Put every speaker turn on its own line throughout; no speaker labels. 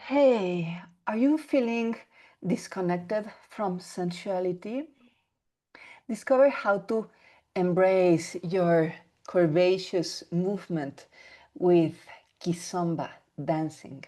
Hey, are you feeling disconnected from sensuality? Discover how to embrace your curvaceous movement with Kisomba dancing.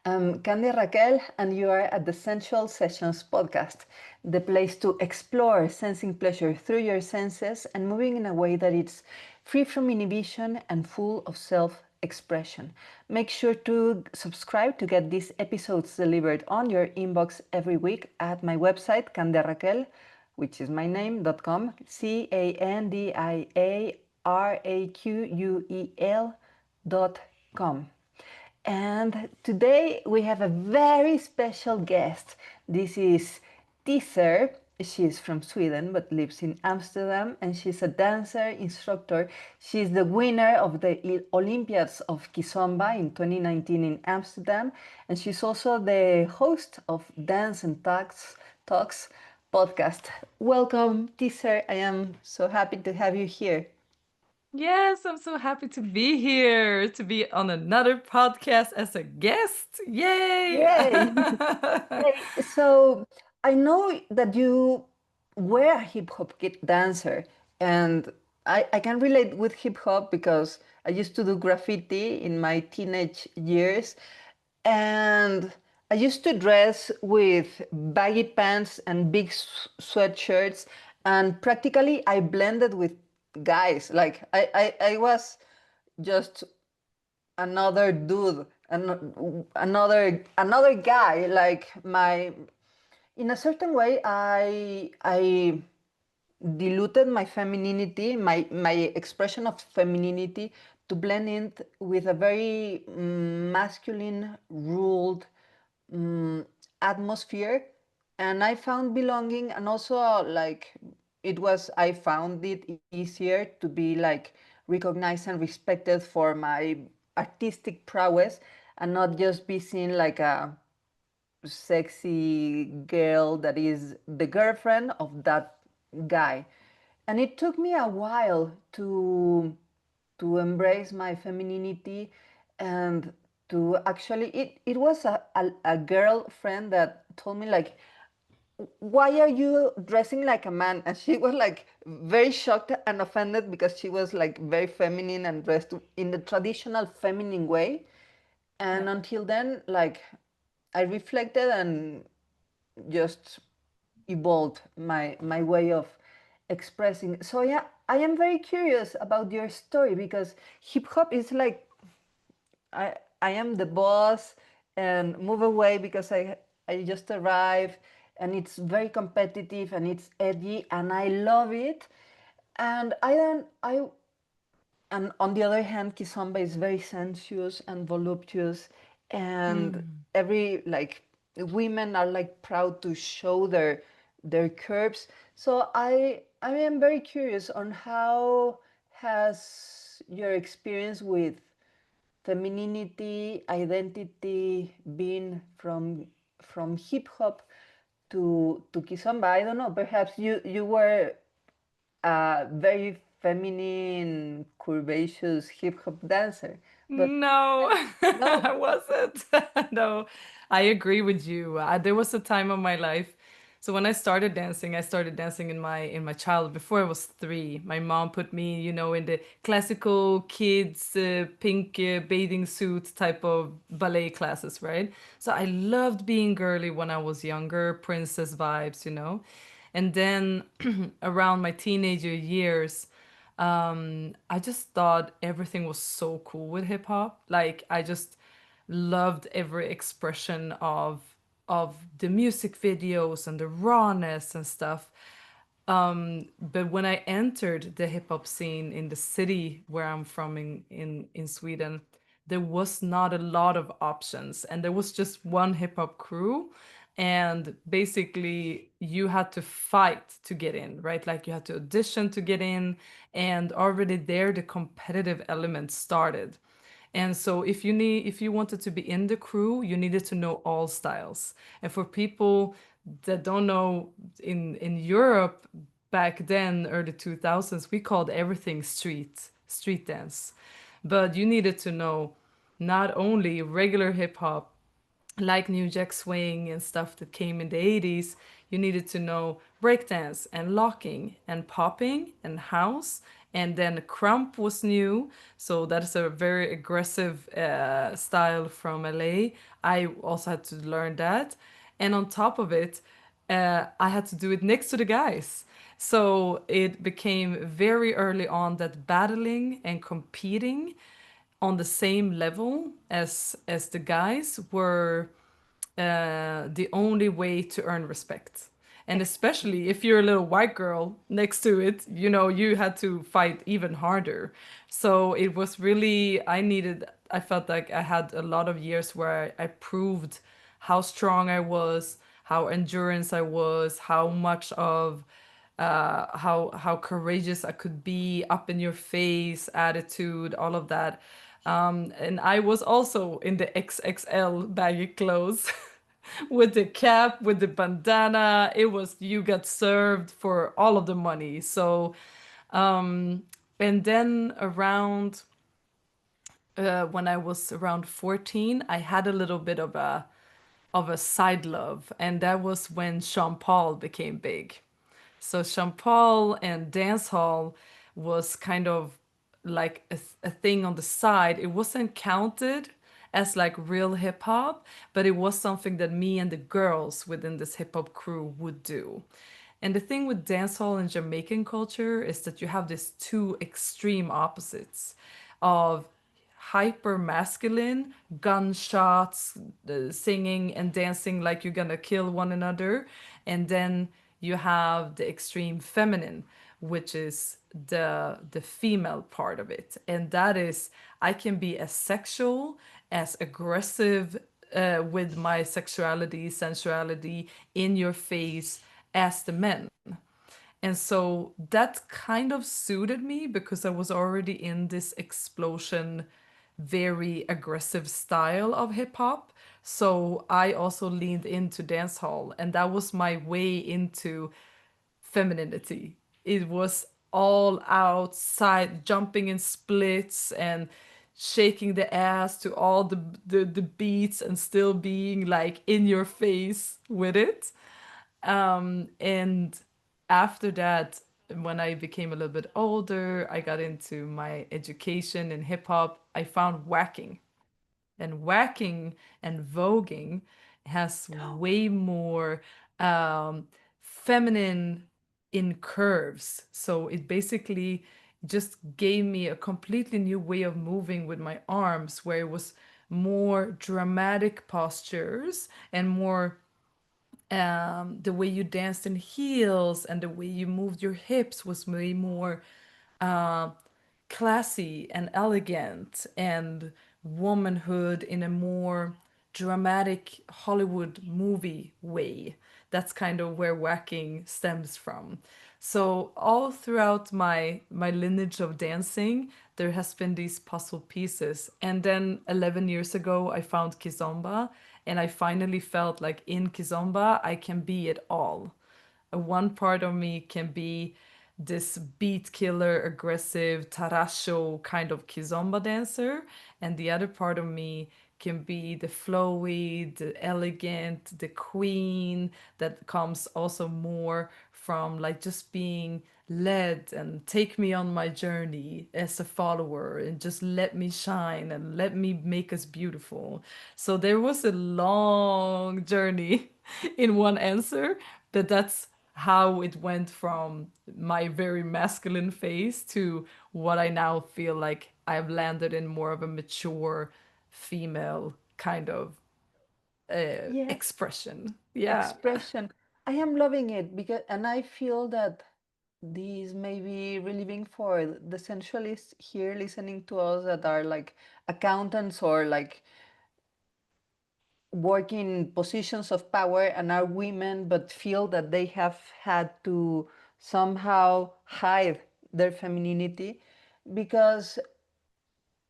I'm Candia Raquel, and you are at the Sensual Sessions Podcast, the place to explore sensing pleasure through your senses and moving in a way that it's free from inhibition and full of self expression. Make sure to subscribe to get these episodes delivered on your inbox every week at my website, Candia Raquel, which is my name.com, CandiaRaquel.com. And today we have a very special guest. This is Tzer. She's from Sweden but lives in Amsterdam, and she's a dancer instructor. She's the winner of the Olympiads of Kizomba in 2019 in Amsterdam, and she's also the host of Dance and Talks podcast. Welcome, Tzer. I am so happy to have you here.
Yes, I'm so happy to be here, to be on another podcast as a guest. Yay!
Yay! Hey, so I know that you were a hip hop dancer, and I can relate with hip hop because I used to do graffiti in my teenage years, and I used to dress with baggy pants and big sweatshirts, and practically I blended with guys. Like I was just another dude, another guy. Like my, in a certain way, I diluted my femininity, my expression of femininity, to blend in with a very masculine ruled um, atmosphere, and I found belonging, and also like it was, I found it easier to be like recognized and respected for my artistic prowess, and not just be seen like a sexy girl that is the girlfriend of that guy. And it took me a while to embrace my femininity, and to actually, it was a girlfriend that told me like, why are you dressing like a man? And she was like very shocked and offended because she was like very feminine and dressed in the traditional feminine way.
Yeah.
And until then, like, I reflected and just evolved my way of expressing. So yeah, I am very curious about your story, because hip hop is like, I am the boss and move away because I just arrived, and it's very competitive and it's edgy and I love it. And I don't I and on the other hand, Kizomba is very sensuous and voluptuous, and
Mm.
every like women are like proud to show their curves. So I am very curious on how has your experience with femininity, identity been from hip hop to Kizomba. I don't know. Perhaps you were a very feminine, curvaceous hip hop dancer. But
No,
no,
I wasn't. No, I agree with you. There was a time of my life. So when I started dancing in my child before I was 3. My mom put me, in the classical kids pink bathing suit type of ballet classes, right? So I loved being girly when I was younger, princess vibes. And then around my teenager years, I just thought everything was so cool with hip hop. Like I just loved every expression of the music videos and the rawness and stuff. But when I entered the hip hop scene in the city where I'm from in Sweden, there was not a lot of options, and there was just one hip hop crew, and basically you had to fight to get in, right? Like you had to audition to get in, and already there the competitive element started. And so if you wanted to be in the crew, you needed to know all styles. And for people that don't know, in Europe back then, early 2000s, we called everything street dance. But you needed to know not only regular hip hop, like New Jack Swing and stuff that came in the 80s, you needed to know breakdance and locking and popping and house. And then crump was new. So that's a very aggressive style from LA. I also had to learn that. And on top of it, I had to do it next to the guys. So it became very early on that battling and competing on the same level as the guys were the only way to earn respect. And especially if you're a little white girl next to it, you know, you had to fight even harder. So it was really, I felt like I had a lot of years where I proved how strong I was, how endurance I was, how much of how courageous I could be, up in your face attitude, all of that. And I was also in the XXL baggy clothes with the cap, with the bandana. It was you got served for all of the money. So, and then around when I was around 14, I had a little bit of a side love, and that was when Sean Paul became big. So Sean Paul and dancehall was kind of like a thing on the side. It wasn't counted as like real hip hop, but it was something that me and the girls within this hip hop crew would do. And the thing with dancehall and Jamaican culture is that you have these two extreme opposites of hyper masculine gunshots, singing and dancing like you're gonna kill one another, and then you have the extreme feminine, which is the female part of it, and that is I can be as sexual, as aggressive with my sexuality, sensuality, in your face as the men. And so that kind of suited me because I was already in this explosion, very aggressive style of hip hop. So I also leaned into dancehall, and that was my way into femininity. It was all outside, jumping in splits and shaking the ass to all the beats and still being like in your face with it. And after that, when I became a little bit older, I got into my education in hip hop. I found whacking, and whacking and voguing has way more feminine in curves. So it basically just gave me a completely new way of moving with my arms, where it was more dramatic postures and more the way you danced in heels and the way you moved your hips was way more uh, classy and elegant and womanhood in a more dramatic Hollywood movie way. That's kind of where whacking stems from. So all throughout my lineage of dancing, there has been these puzzle pieces. And then 11 years ago, I found Kizomba, and I finally felt like in Kizomba, I can be it all. One part of me can be this beat killer, aggressive, tarasho kind of kizomba dancer, and the other part of me can be the flowy, the elegant, the queen that comes also more from like just being led and take me on my journey as a follower and just let me shine and let me make us beautiful. So there was a long journey in one answer, but that's how it went from my very masculine phase to what I now feel like I've landed in more of a mature female kind of
Yeah,
expression. Yeah.
expression. I am loving it because, and I feel that these may be relieving for the sensualists here listening to us that are like accountants or like work in positions of power and are women but feel that they have had to somehow hide their femininity because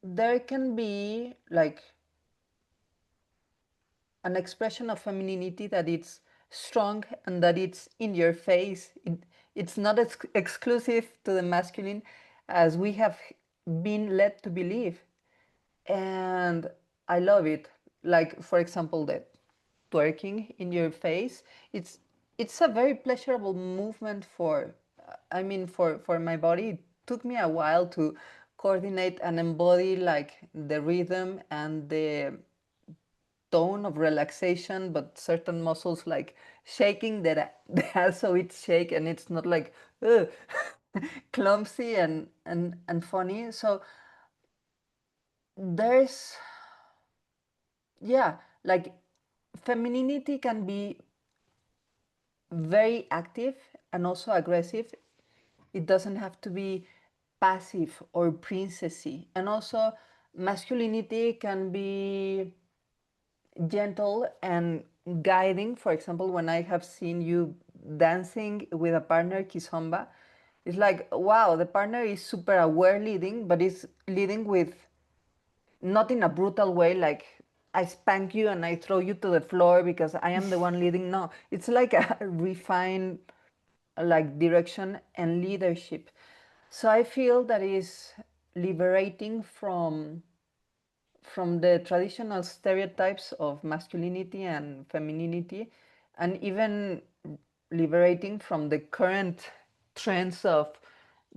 there can be like an expression of femininity that it's strong and that it's in your face. It's not exclusive to the masculine as we have been led to believe. And I love it. like for example the twerking in your face, it's it's a very pleasurable movement for, I mean, for my body. It took me a while to coordinate and embody like the rhythm and the tone of relaxation, but certain muscles like shaking that also it's shake and it's not like ugh, clumsy and funny. So there's, yeah, like femininity can be very active and also aggressive. It doesn't have to be passive or princessy. And also masculinity can be gentle and guiding. For example, when I have seen you dancing with a partner, Kisomba, it's like, wow, the partner is super aware leading, but is leading with not in a brutal way, like I spank you and I throw you to the floor because I am the one leading. No, it's like a refined like direction and leadership. So I feel that is liberating from the traditional stereotypes of masculinity and femininity, and even liberating from the current trends of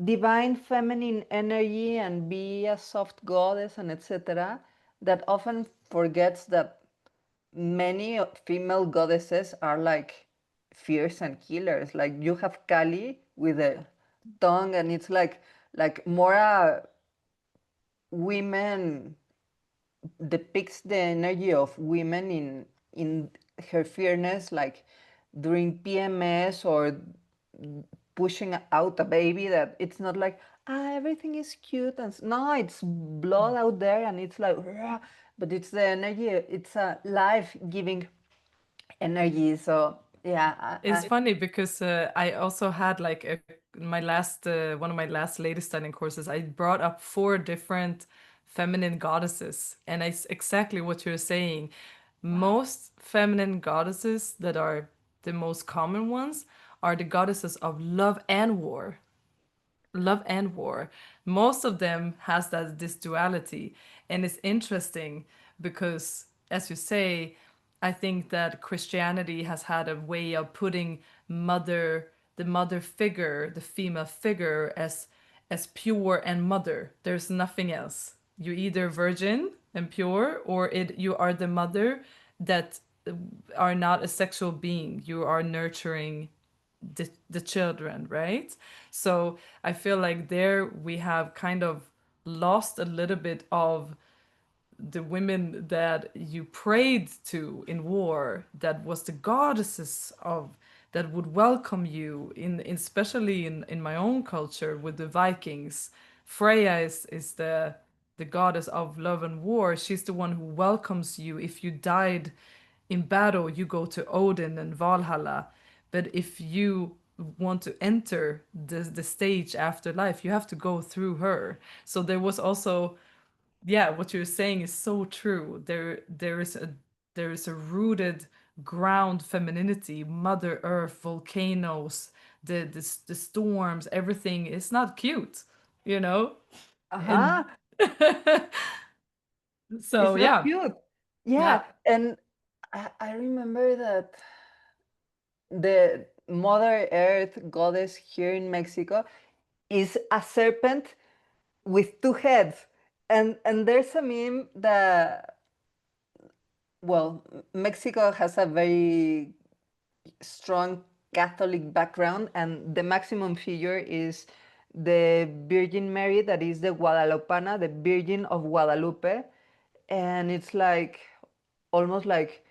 divine feminine energy and be a soft goddess and etc., that often forgets that many female goddesses are like fierce and killers. Like you have Kali with a tongue, and it's like more women depicts the energy of women in her fierceness, like during PMS or pushing out a baby. That it's not like everything is cute and no, it's blood out there and it's like "Rah," but it's the energy. It's a life giving energy. So yeah,
It's funny because I also had like my last one of my last latest studying courses. I brought up four different feminine goddesses, and it's exactly what you're saying.
wow.
Most feminine goddesses that are the most common ones are the goddesses of love and war. Love and war. Most of them has that this duality, and it's interesting because, as you say, I think that Christianity has had a way of putting mother, the mother figure, the female figure, as pure and mother. There's nothing else. You're either virgin and pure, or you are the mother that are not a sexual being. You are nurturing the children, right? So I feel like there we have kind of lost a little bit of the women that you prayed to in war, that was the goddesses of that would welcome you in especially in my own culture with the Vikings. Freya is the goddess of love and war. She's the one who welcomes you. If you died in battle, you go to Odin and Valhalla. But if you want to enter the stage after life, you have to go through her. So there was also, yeah, what you're saying is so true. There is a rooted ground femininity, Mother Earth, volcanoes, the storms, everything is not cute, you know?
Uh-huh.
And
It's
so
not
yeah,
cute. Yeah,
yeah.
and I remember that the Mother Earth goddess here in Mexico is a serpent with two heads. And there's a meme that, well, Mexico has a very strong Catholic background, and the maximum figure is the Virgin Mary, that is the Guadalupana, the Virgin of Guadalupe. And it's like almost like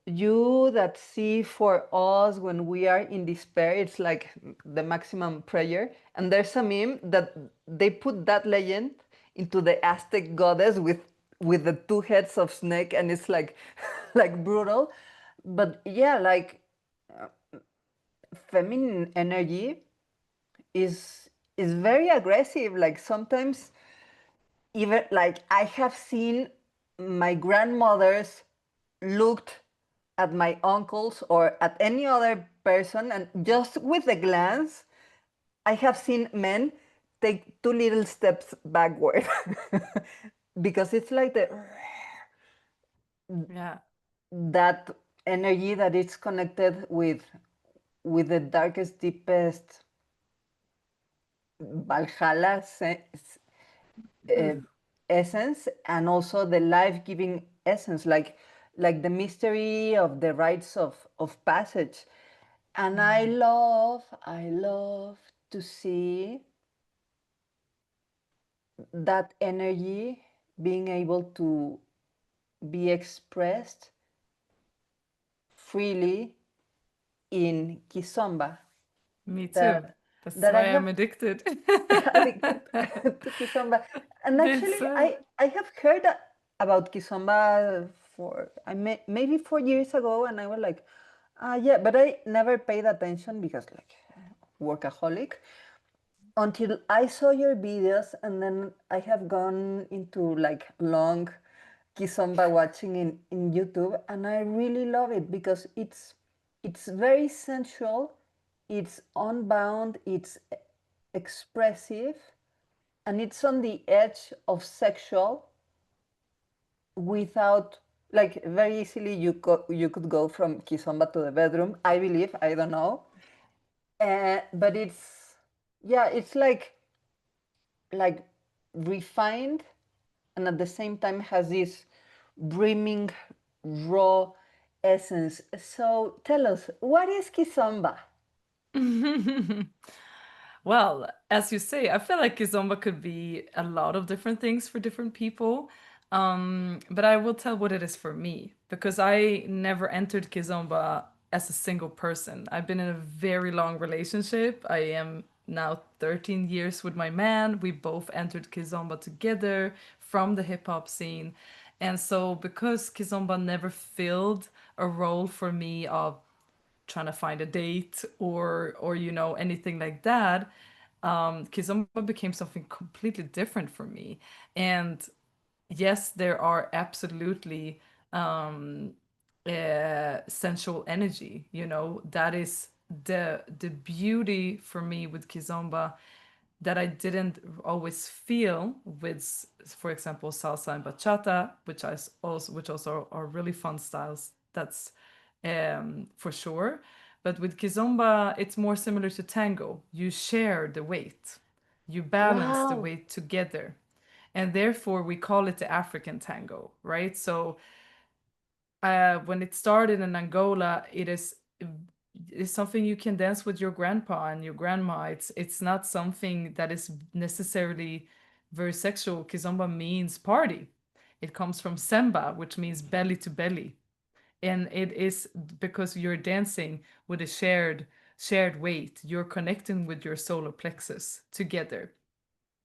you that see for us when we are in despair. It's like the maximum prayer. And there's a meme that they put that legend into the Aztec goddess with the two heads of snake, and it's like like brutal. But yeah, like feminine energy is very aggressive. Like sometimes even like I have seen my grandmothers looked at my uncles or at any other person, and just with a glance I have seen men take two little steps backward because it's like the
Yeah.
that energy that is connected with the darkest, deepest Valhalla uh, essence, and also the life-giving essence, like the mystery of the rites of passage. And I love to see that energy being able to be expressed freely in Kisomba.
Me too.
That
That's
that I
why I'm
have
addicted.
addicted to Kisomba. And
This
actually, I have heard about Kisomba maybe 4 years ago, and I was like, yeah, but I never paid attention because like workaholic until I saw your videos, and then I have gone into like long Kisomba watching in YouTube, and I really love it because it's very sensual, it's unbound, it's expressive, and it's on the edge of sexual without, like, very easily you could go from Kisomba to the bedroom, I believe, I don't know. But it's, yeah, it's like refined, and at the same time has this brimming raw essence. So tell us, what is Kisomba?
Well, as you say, I feel like Kizomba could be a lot of different things for different people. But I will tell what it is for me because I never entered Kizomba as a single person. I've been in a very long relationship. I am now 13 years with my man. We both entered Kizomba together from the hip hop scene. And so, because Kizomba never filled a role for me of trying to find a date or anything like that, Kizomba became something completely different for me. And yes, there are absolutely um sensual energy, that is the beauty for me with Kizomba that I didn't always feel with, for example, salsa and bachata, which also are really fun styles. That's for sure. But with kizomba, it's more similar to tango. You share the weight, you balance the
Wow.
weight together, and therefore we call it the African tango, right? So when it started in Angola, it's something you can dance with your grandpa and your grandma. It's not something that is necessarily very sexual. Kizomba means party. It comes from semba, which means belly to belly, and it is because you're dancing with a shared weight. You're connecting with your solar plexus together,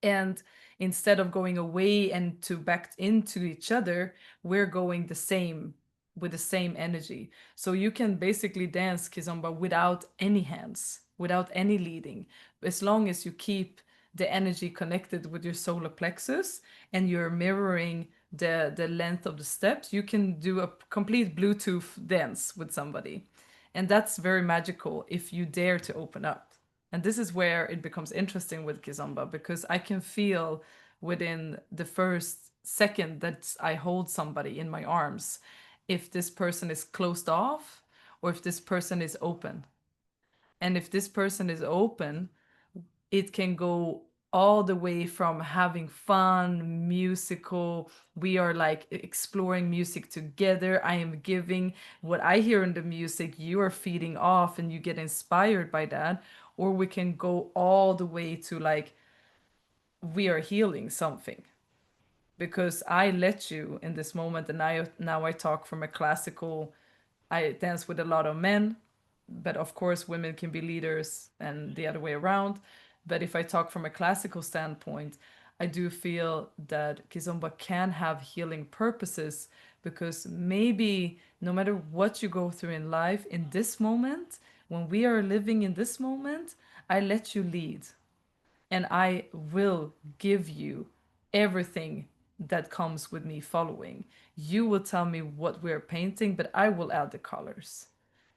and instead of going away and to back into each other, we're going the same with the same energy. So you can basically dance kizomba without any hands, without any leading, as long as you keep the energy connected with your solar plexus and you're mirroring the length of the steps. You can do a complete bluetooth dance with somebody, and that's very magical if you dare to open up. And this is where it becomes interesting with Kizomba because I can feel within the first second that I hold somebody in my arms if this person is closed off or if this person is open. And if this person is open, it can go all the way from having fun, musical. We are like exploring music together. I am giving what I hear in the music, you are feeding off and you get inspired by that. Or we can go all the way to like, we are healing something because I let you in this moment, and now I talk from a classical. I dance with a lot of men, but of course women can be leaders and the other way around. But if I talk from a classical standpoint, I do feel that kizomba can have healing purposes because maybe no matter what you go through in life, in this moment, when we are living in this moment, I let you lead and I will give you everything that comes with me following. You will tell me what we're painting, but I will add the colors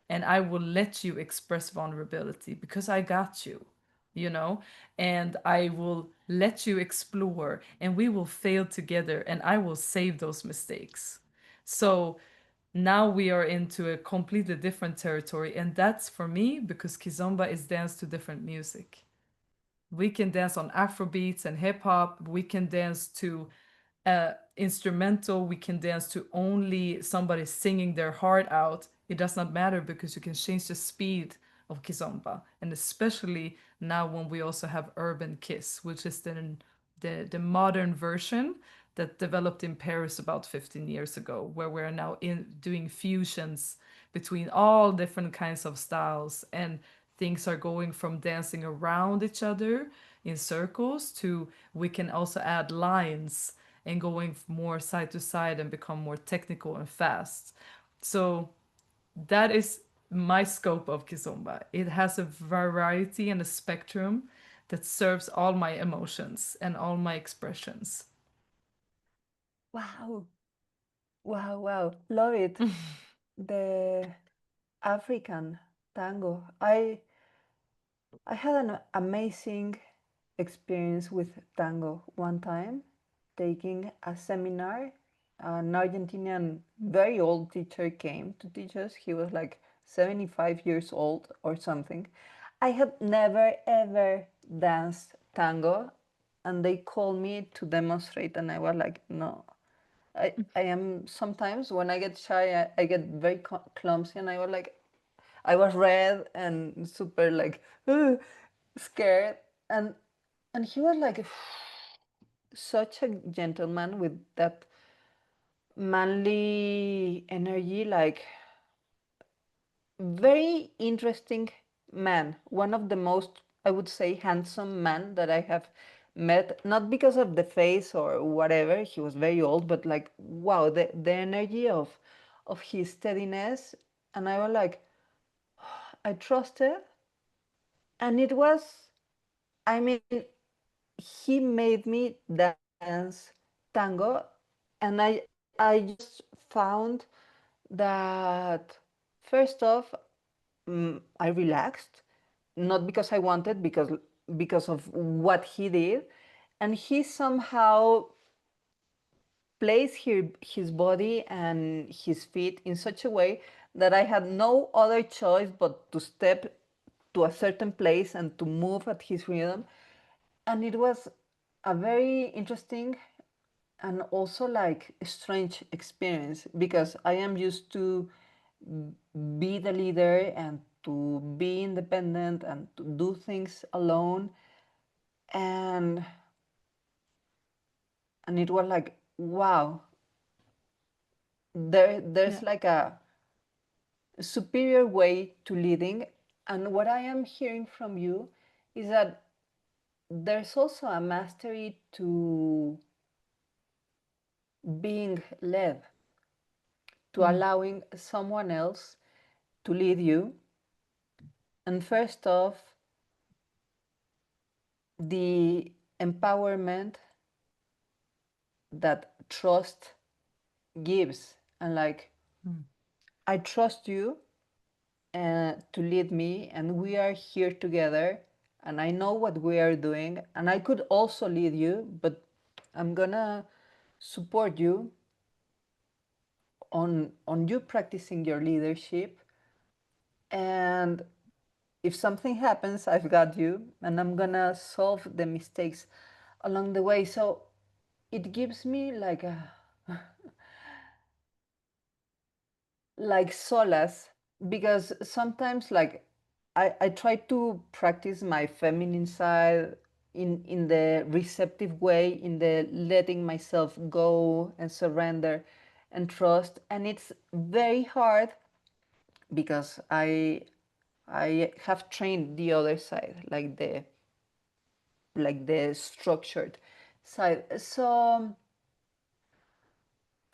and I will let you express vulnerability because I got you, you know, and I will let you explore and we will fail together and I will save those mistakes. So now we are into a completely different territory, and that's for me because Kizomba is dance to different music. We can dance on Afro beats and hip hop. We can dance to instrumental. We can dance to only somebody singing their heart out. It does not matter because you can change the speed of Kizomba. And especially now when we also have Urban Kiss, which is the modern version that developed in Paris about 15 years ago, where we're now doing fusions between all different kinds of styles, and things are going from dancing around each other in circles to we can also add lines and going more side to side and become more technical and fast. So that is my scope of Kizomba. It has a variety and a spectrum that serves all my emotions and all my expressions.
Wow. Wow, wow. Love it. The African tango. I had an amazing experience with tango one time, taking a seminar. An Argentinian, very old teacher came to teach us. He was like 75 years old or something. I had never ever danced tango, and they called me to demonstrate, and I was like, no. I am sometimes when I get shy, I get very clumsy, and I was like, I was red and super like scared, and and he was like such a gentleman with that manly energy, like very interesting man. One of the most, I would say, handsome man that I have met. Not because of the face or whatever. He was very old, but like wow, the energy of his steadiness, and I was like, I trusted, and it was. I mean, he made me dance tango, and I just found that first off, I relaxed, not because I wanted, because of what he did, and he somehow placed his body and his feet in such a way that I had no other choice but to step to a certain place and to move at his rhythm. And it was a very interesting and also like strange experience because I am used to be the leader and to be independent and to do things alone, and it was like wow, there's
Yeah.
like a superior way to leading. And what I am hearing from you is that there's also a mastery to being led, to
Mm.
allowing someone else to lead you. And first off, the empowerment that trust gives. And like,
Mm.
I trust you to lead me, and we are here together, and I know what we are doing, and I could also lead you, but I'm gonna support you on you practicing your leadership. And if something happens, I've got you, and I'm gonna solve the mistakes along the way. So it gives me like a like solace, because sometimes like I try to practice my feminine side in the receptive way, in the letting myself go and surrender and trust, and it's very hard because I have trained the other side, like the structured side. So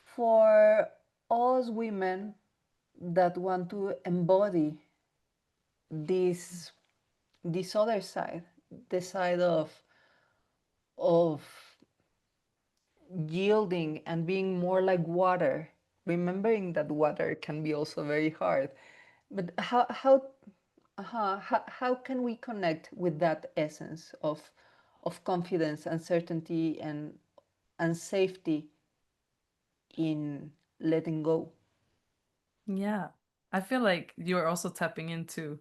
for us women that want to embody this this other side, the side of yielding and being more like water, remembering that water can be also very hard. But how can we connect with that essence of confidence and certainty and safety letting go.
Yeah. I feel like you're also tapping into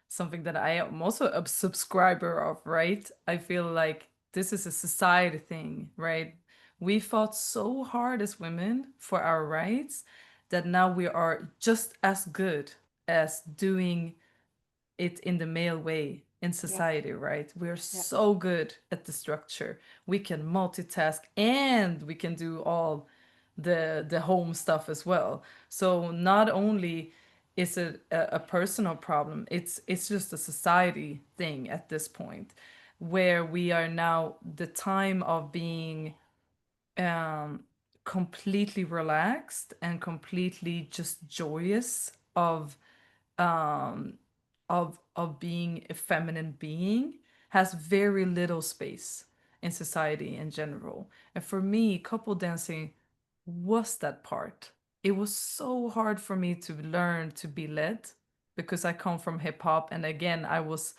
something that I am also a subscriber of, right? I feel like this is a society thing, right? We fought so hard as women for our rights that now we are just as good as doing it in the male way in
Yeah,
society, right? We're
yeah,
so good at the structure. We can multitask and we can do all the home stuff as well. So not only is it a personal problem, it's just a society thing at this point where we are now the time of being um completely relaxed and completely just joyous um of being a feminine being has very little space in society in general. And for me, couple dancing was that part. It was so hard for me to learn to be led because I come from hip hop, and again I was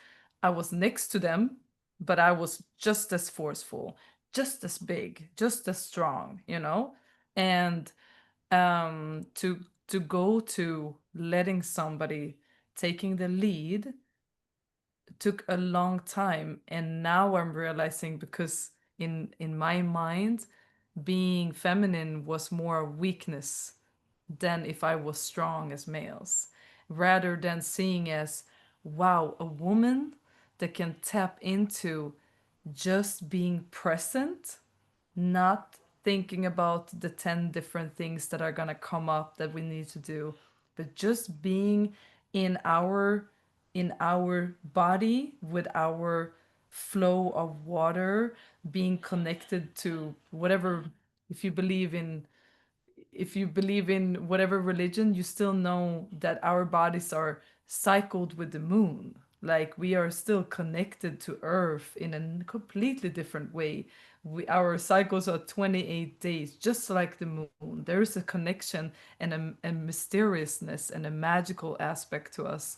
next to them, but I was just as forceful, just as big, just as strong, you know? And to go to letting somebody taking the lead took a long time, and now I'm realizing because in my mind being feminine was more weakness than if I was strong as males, rather than seeing as wow, a woman that can tap into just being present, not thinking about the 10 different things that are going to come up that we need to do, but just being in our body with our flow of water, being connected to whatever. If you believe in whatever religion, you still know that our bodies are cycled with the moon. Like we are still connected to Earth in a completely different way. Our cycles are 28 days, just like the moon. There is a connection and a mysteriousness and a magical aspect to us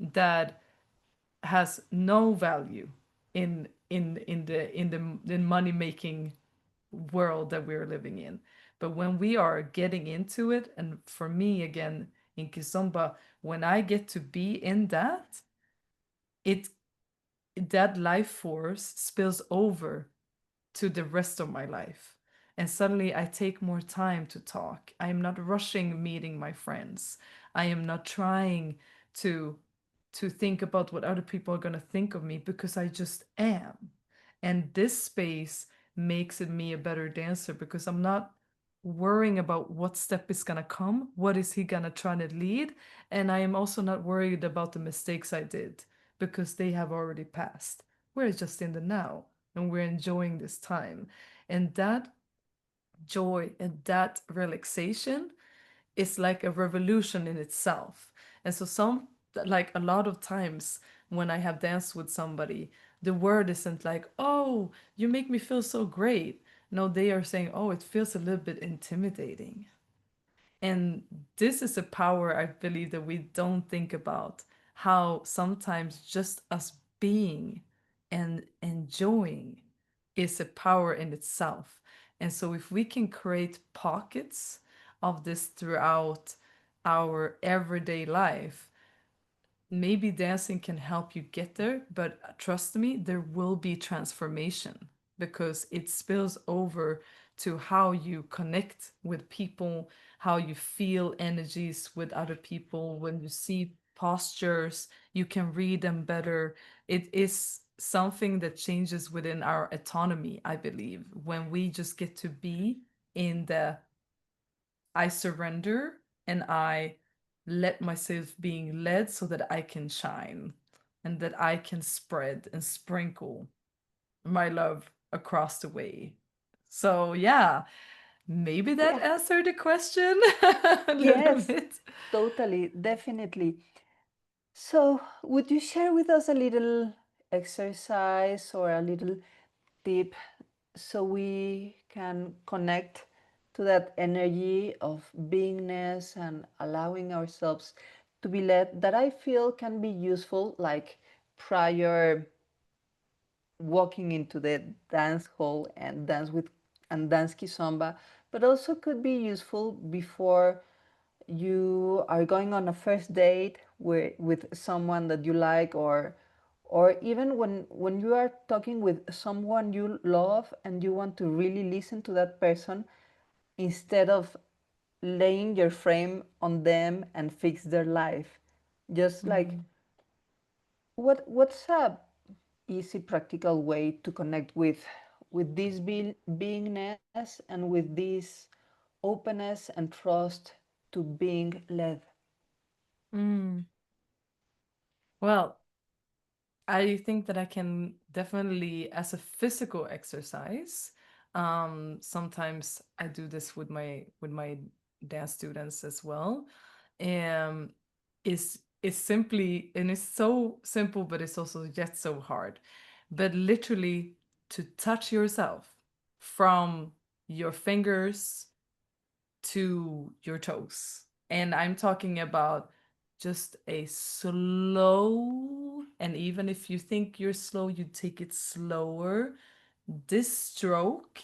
that has no value in money making world that we're living in. But when we are getting into it, and for me again in Kisomba, when I get to be in that, it that life force spills over to the rest of my life. And suddenly I take more time to talk. I am not rushing meeting my friends. I am not trying to think about what other people are going to think of me because I just am. And this space makes it me a better dancer because I'm not worrying about what step is going to come, what is he going to try to lead, and I am also not worried about the mistakes I did because they have already passed. We're just in the now and we're enjoying this time. And that joy and that relaxation is like a revolution in itself. And so like a lot of times when I have danced with somebody, the word isn't like, "Oh, you make me feel so great." No, they are saying, "Oh, it feels a little bit intimidating." And this is a power I believe that we don't think about, how sometimes just us being and enjoying is a power in itself. And so if we can create pockets of this throughout our everyday life, maybe dancing can help you get there, but trust me, there will be transformation because it spills over to how you connect with people, how you feel energies with other people. When you see postures, you can read them better. It is something that changes within our autonomy, I believe, when we just get to be in the I surrender and I let myself being led so that I can shine and that I can spread and sprinkle my love across the way. So, yeah, maybe that
yeah.
answered the question a little
Yes,
bit.
totally, definitely. So, would you share with us a little exercise or a little tip so we can connect to that energy of beingness and allowing ourselves to be led that I feel can be useful, like prior walking into the dance hall and dance Kisomba, but also could be useful before you are going on a first date with someone that you like, or even when you are talking with someone you love and you want to really listen to that person instead of laying your frame on them and fix their life. Just like,
Mm.
what's a easy practical way to connect with this beingness and with this openness and trust to being led.
Mm. Well, I think that I can definitely, as a physical exercise, sometimes I do this with my dance students as well. Um, is simply, and it's so simple, but it's also yet so hard. But literally to touch yourself from your fingers to your toes. And I'm talking about just a slow, and even if you think you're slow, you take it slower. This stroke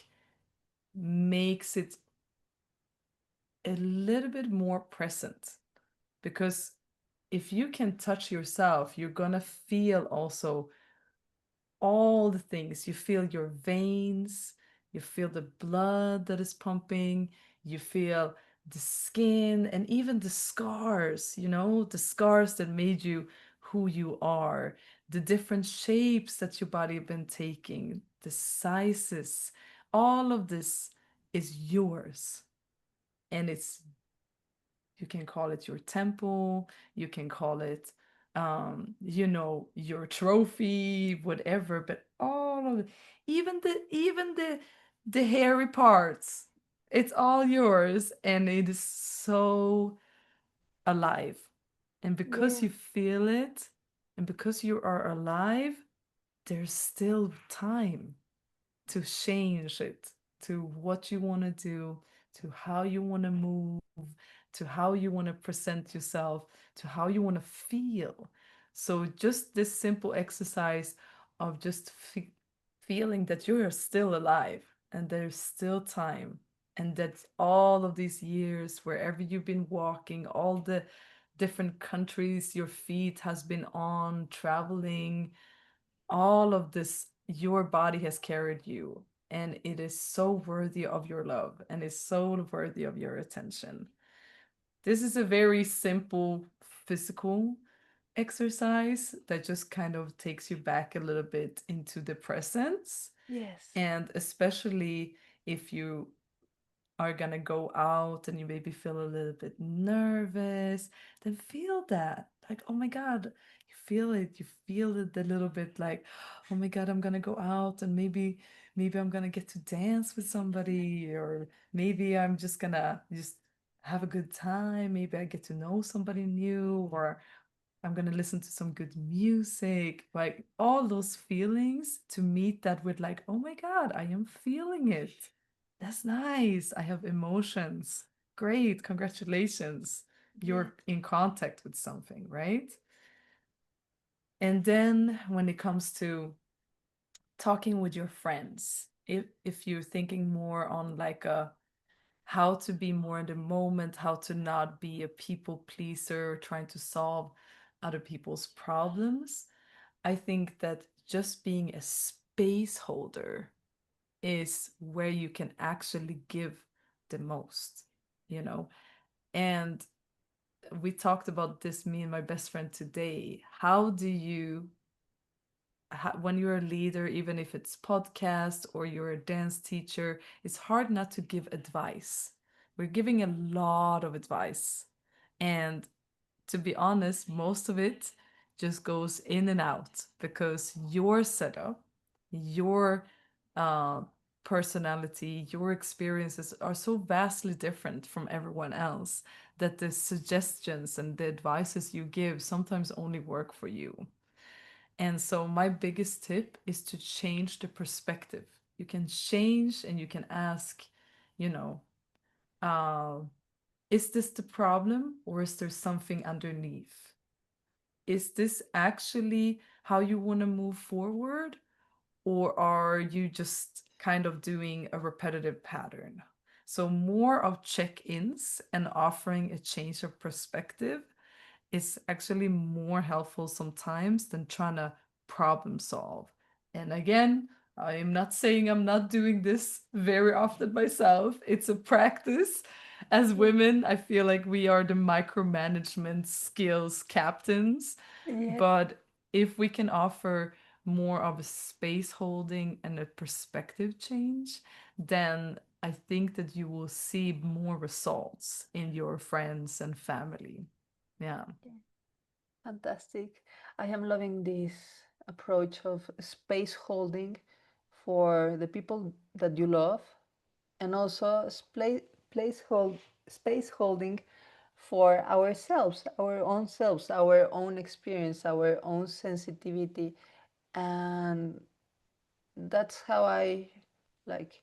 makes it a little bit more present because if you can touch yourself, you're gonna feel also all the things. You feel your veins, you feel the blood that is pumping, you feel the skin, and even the scars, the scars that made you who you are, the different shapes that your body have been taking, the sizes. All of this is yours. And it's, you can call it your temple, you can call it your trophy, whatever, but all of it, even the hairy parts, it's all yours, and it is so alive. And because
Yeah.
you feel it, and because you are alive, there's still time to change it to what you want to do, to how you want to move, to how you want to present yourself, to how you want to feel. So, just this simple exercise of just feeling that you are still alive and there's still time, and that all of these years, wherever you've been walking, all the different countries your feet has been on, traveling, all of this, your body has carried you, and it is so worthy of your love and is so worthy of your attention. This is a very simple physical exercise that just kind of takes you back a little bit into the presence.
Yes.
And especially if you are gonna go out and you maybe feel a little bit nervous, then feel that. Like, oh my God, you feel it. You feel it a little bit like, oh my God, I'm gonna go out and maybe I'm gonna get to dance with somebody, or maybe I'm just gonna just have a good time. Maybe I get to know somebody new, or I'm gonna listen to some good music. Like all those feelings, to meet that with like, oh my God, I am feeling it. That's nice. I have emotions. Great. Congratulations.
Yeah.
You're in contact with something, right? And then when it comes to talking with your friends, if you're thinking more on like a how to be more in the moment, how to not be a people pleaser trying to solve other people's problems, I think that just being a space holder is where you can actually give the most, you know? And we talked about this, me and my best friend today. How do you, when you're a leader, even if it's podcast or you're a dance teacher, it's hard not to give advice. We're giving a lot of advice. And to be honest, most of it just goes in and out because your setup, your uh, personality, your experiences are so vastly different from everyone else that the suggestions and the advices you give sometimes only work for you. And so, my biggest tip is to change the perspective. You can change and you can ask, you know, uh, is this the problem or is there something underneath? Is this actually how you want to move forward? Or are you just kind of doing a repetitive pattern? So, more of check ins and offering a change of perspective is actually more helpful sometimes than trying to problem solve. And again, I am not saying I'm not doing this very often myself. It's a practice. As
Yeah.
women, I feel like we are the micromanagement skills captains.
Yes.
But if we can offer more of a space holding and a perspective change, then I think that you will see more results in your friends and family. Yeah.
Fantastic. I am loving this approach of space holding for the people that you love, and also space holding for ourselves, our own experience, our own sensitivity, and that's how I like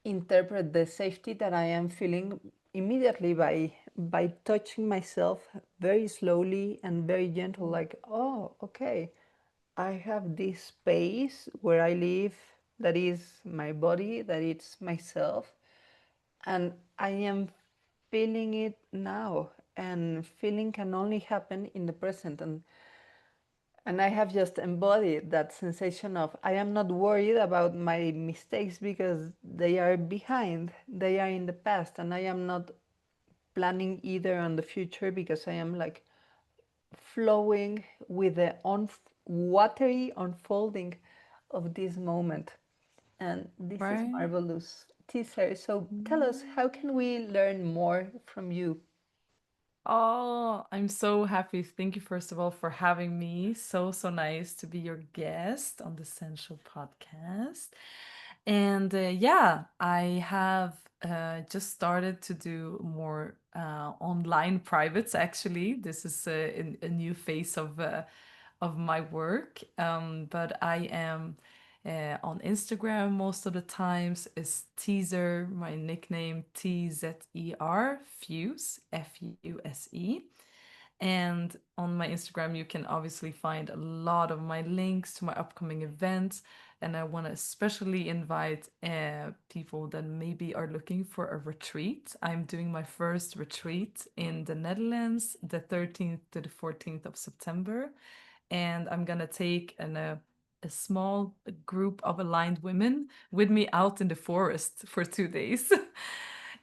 interpret the safety that I am feeling immediately by touching myself very slowly and very gentle, like, oh, okay, I have this space where I live, that is my body, that it's myself, and I am feeling it now. And feeling can only happen in the present. And I have just embodied that sensation of I am not worried about my mistakes because they are behind, they are in the past, and I am not planning either on the future because I am like flowing with the watery unfolding of this moment. And this is
Right?
marvelous. Teaser, so tell us, how can
Yeah.
we learn more from you?
Oh, I'm so happy. Thank you, first of all, for having me. So, so nice to be your guest on the Sensual podcast. And yeah, I have just started to do more online privates, actually. This is a new phase of my work. But I am on Instagram most of the times is Teaser, my nickname Tzer, Fuse, Fuse. And on my Instagram, you can obviously find a lot of my links to my upcoming events. And I want to especially invite people that maybe are looking for a retreat. I'm doing my first retreat in the Netherlands the 13th to the 14th of September. And I'm going to take a small group of aligned women with me out in the forest for 2 days.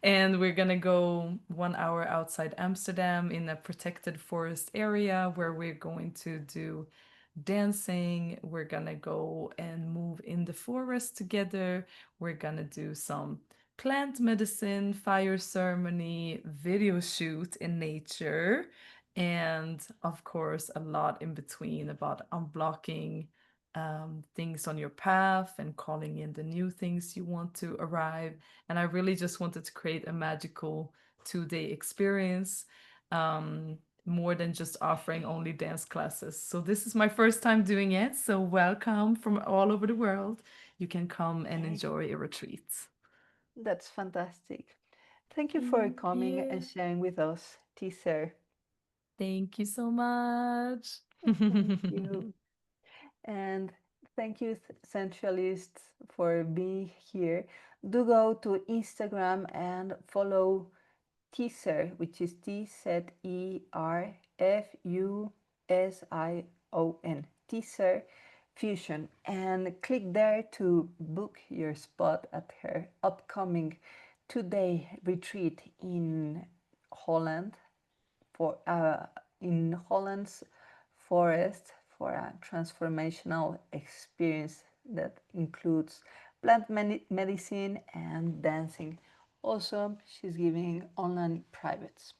And we're gonna go 1 hour outside Amsterdam in a protected forest area where we're going to do dancing. We're gonna go and move in the forest together. We're gonna do some plant medicine, fire ceremony, video shoot in nature, and of course, a lot in between about unblocking things on your path and calling in the new things you want to arrive. And I really just wanted to create a magical 2 day experience, more than just offering only dance classes. So, this is my first time doing it. So, welcome from all over the world. You can come and
Yay.
enjoy a retreat.
That's fantastic. Thank you for
Thank
coming and
you.
sharing with us, teaser.
Thank you so much.
Thank you. And thank you, sensualists, for being here. Do go to Instagram and follow Tzer, which is Tserfusion, Tzer Fusion, and click there to book your spot at her upcoming 2 day retreat Holland for in Holland's forest for a transformational experience that includes plant medicine and dancing. Also, she's giving online privates.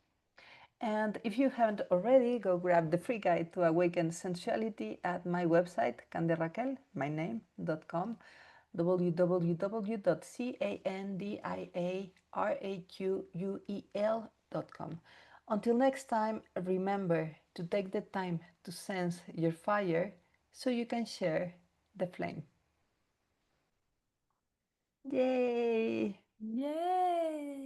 And if you haven't already, go grab the free guide to awaken sensuality at my website, Candia Raquel, my name.com, www.candiaraquel.com. Until next time, remember to take the time to sense your fire so you can share the flame. Yay!
Yay!